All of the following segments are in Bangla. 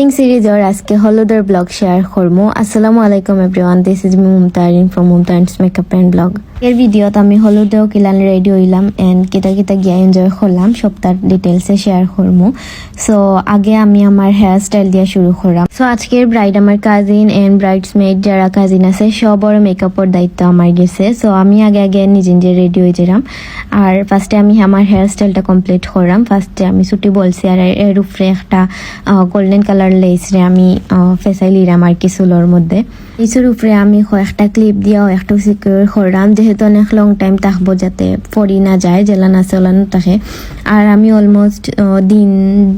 ওয়েডিং সিরিজর আজকে হলুদের ব্লগ শেয়ার করবো। আসসালামু আলাইকুম everyone, this is me Mumtarin from Mumtarin's makeup and blog. এর ভিডিওত আমি হলুদেও কিলান রেডি হইলাম এন্ড কিতা কিতা গিয়া এনজয় করলাম সব তার ডিটেলসে শেয়ার করবো। সো আগে আমি আমার হেয়ার স্টাইল দিয়ে শুরু করলাম। সো আজকের ব্রাইড আমার কাজিন এন্ড ব্রাইডসমেড যারা কাজিন আছে সবর মেকআপের দায়িত্ব আমার গেছে। সো আমি আগে নিজে নিজে রেডি হয়ে যেলাম। আর ফার্স্টে আমি আমার হেয়ার স্টাইলটা কমপ্লিট করলাম। ফার্স্টে আমি ছুটি বলছি আর এর উপরে একটা গোল্ডেন কালার লেস রে আমি ফেসাইলিরাম আর কি চুলোর মধ্যে। কিছুর উপরে আমি কয়েকটা ক্লিপ দিয়েও একটু সিকিউর করলাম, যেহেতু অনেক লং টাইম থাকবো যাতে পড়ি না যায়, জেলান আছে ওলানো থাকে। আর আমি অলমোস্ট দিন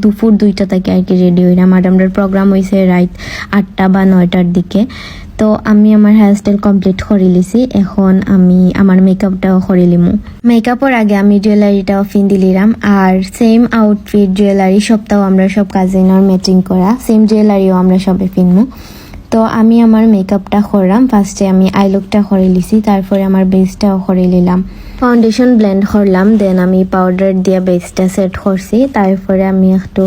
দুপুর 2টা থেকে আর কি রেডি হইলাম। আর আমাদের প্রোগ্রাম হয়েছে রাত 8টা বা 9টার দিকে। তো আমি আমার হেয়ার স্টাইল কমপ্লিট করে লিছি। এখন আমি আমার মেকআপটাও করে লিমু। মেকআপের আগে আমি জুয়েলারিটাও ফিন দিলিরাম। আর সেম আউটফিট জুয়েলারি সবটাও আমরা সব কাজিনের ম্যাচিং করা, সেম জুয়েলারিও আমরা সবে ফিনমু। তো আমি আমার মেকআপটা করলাম। ফার্স্টে আমি আইলুকটা করে লিছি, তারপরে আমার বেসটাও করে নিলাম। ফাউন্ডেশন ব্লেন্ড করলাম, দেন আমি পাউডার দিয়ে বেসটা সেট করছি। তারপরে আমি একটু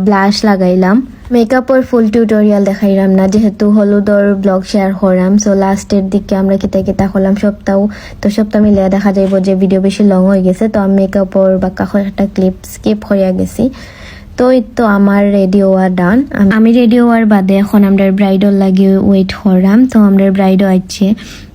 ব্লাশ লাগাইলাম। মেকআপের ফুল টিউটোরিয়াল দেখাইলাম না, যেহেতু হলুদর ব্লগ শেয়ার করলাম। সো লাস্টের দিকে আমরা কিতা করলাম সপ্তাহ মিলিয়ে দেখা যাইব যে ভিডিও বেশি লং হয়ে গেছে। তো আমি মেকআপের বা কাছে একটা ক্লিপ স্কিপ হইয়া গেছি। তো এই তো আমার রেডি হওয়া ডান। আমি রেডি হওয়ার বাদে এখন আমরা ব্রাইডর লাগে ওয়েট করলাম। তো আমরা ব্রাইডও আছে,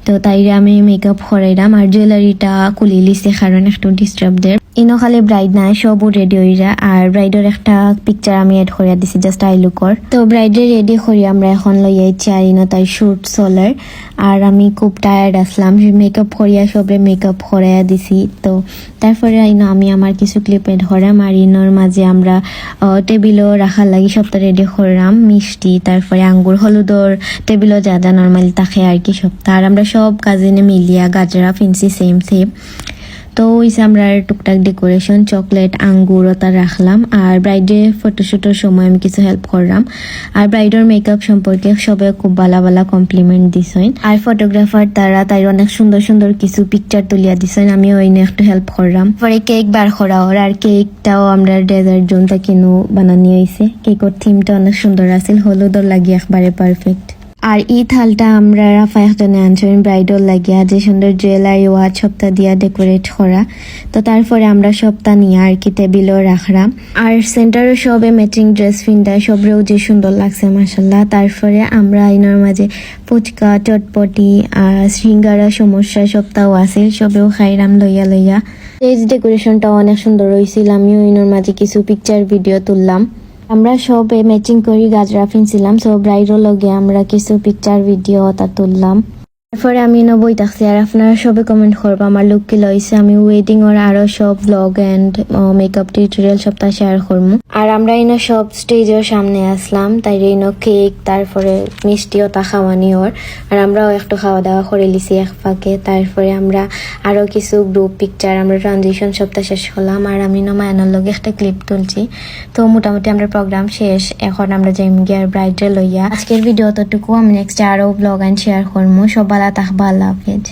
তো তাইরে আমি মেকআপ করাইলাম আর জুয়েলারিটা খুলি লিছে কারণ একটু ডিস্টার্ব দেয়। ইনো খালি ব্রাইড নাই, সবও রেডি হইরা। আর ব্রাইডের একটা পিকচার আমি এড করিয়া দিছি জাস্ট আই লুকর। তো ব্রাইডের রেডি করি আমরা এখন লইয়াইছি আর ইনো তাই শুট চলার। আর আমি খুব টায়ার্ড আসলাম, মেকআপ করিয়া সবে মেকআপ করাইয়া দিছি। তো তারপরে ইনো আমি আমার কিছু ক্লিপ এড করাম। আর ইনোর মাঝে আমরা টেবিলও রাখার লাগি সবটা রেডি করলাম, মিষ্টি তারপরে আঙ্গুর হলুদর টেবিলও যা যা নর্মালি থাকে আর কি সবটা। আর আমরা সব কাজিনে মিলিয়া গাজরা ফিনছি সেম। তো ওইসে আমরা টুকটাক ডেকোরেশন চকলেট আঙ্গুর ওটা রাখলাম। আর ব্রাইডের ফটোশুটের সময় আমি কিছু হেল্প করলাম। আর ব্রাইডের মেকআপ সম্পর্কে সবাই খুব ভালো কমপ্লিমেন্ট দিছেন। আর ফটোগ্রাফার তাই অনেক সুন্দর কিছু পিকচার তুলিয়া দিছেন, আমিও ওই নিয়ে একটু হেল্প করলাম। পরে কেক বার করা ওর, আর কেকটাও আমরা ডেজার্ট জোনটা কিনো বানানি হয়েছে। কেকের থিমটা অনেক সুন্দর আছিল, হলুদর লাগিয়ে একবারে পারফেক্ট। আর এই থালটা আমরা রাফা একজনে আনছেন ব্রাইডল লাগিয়া, যে সুন্দর জুয়েলারি ওয়াচ সপ্তা দিয়া ডেকোরেট করা। তো তারপরে আমরা সপ্তা নিয়ে আর কি টেবিলও রাখলাম। আর সেন্টারে সবে ম্যাচিং ড্রেস ফিনটায় সবরেও যে সুন্দর লাগছে মাশাল্লাহ। তারপরে আমরা আইনার মাঝে ফুচকা চটপটি আর সিঙ্গারা সমস্যা সপ্তাহ আছিল, সবেও খাইলাম লইয়া। স্টেজ ডেকোরেশনটাও অনেক সুন্দর হয়েছিল, আমিও ইনোর মাঝে কিছু পিকচার ভিডিও তুললাম। আমরা সব ম্যাচিং করি গাজরা ফিনছিলাম। সো ব্রাইডও লগে আমরা কিছু পিকচার ভিডিও তা তুললাম। তারপরে আমি বই থাকছি। আর আপনারা সবে কমেন্ট করবো আমার লুক কি লইছে। আমি ওয়েডিং ওর আরো সব ব্লগ এন্ড মেকআপ টিউটোরিয়াল সবটা শেয়ার করবো। আর আমরা ইনো সব স্টেজের সামনে আসলাম, তাই ইনো কেক তারপরে মিষ্টিও তা খাওয়ানি ওর। আর আমরাও একটু খাওয়া দাওয়া করে লিছি এক ফাঁকে। তারপরে আমরা আরো কিছু গ্রুপ পিকচার আমরা ট্রানজিশন সবটা শেষ করলাম। আর আমি মায়ানোর লগে একটা ক্লিপ তুলছি। তো মোটামুটি আমরা প্রোগ্রাম শেষ, এখন আমরা যাইম গিয়ে ব্রাইডে লইয়া। আজকের ভিডিও ততটুকু, আমি নেক্সট আরো ব্লগ এন্ড শেয়ার করবো। সব ভালো থাকবা, আল্লাহ হাফেজ।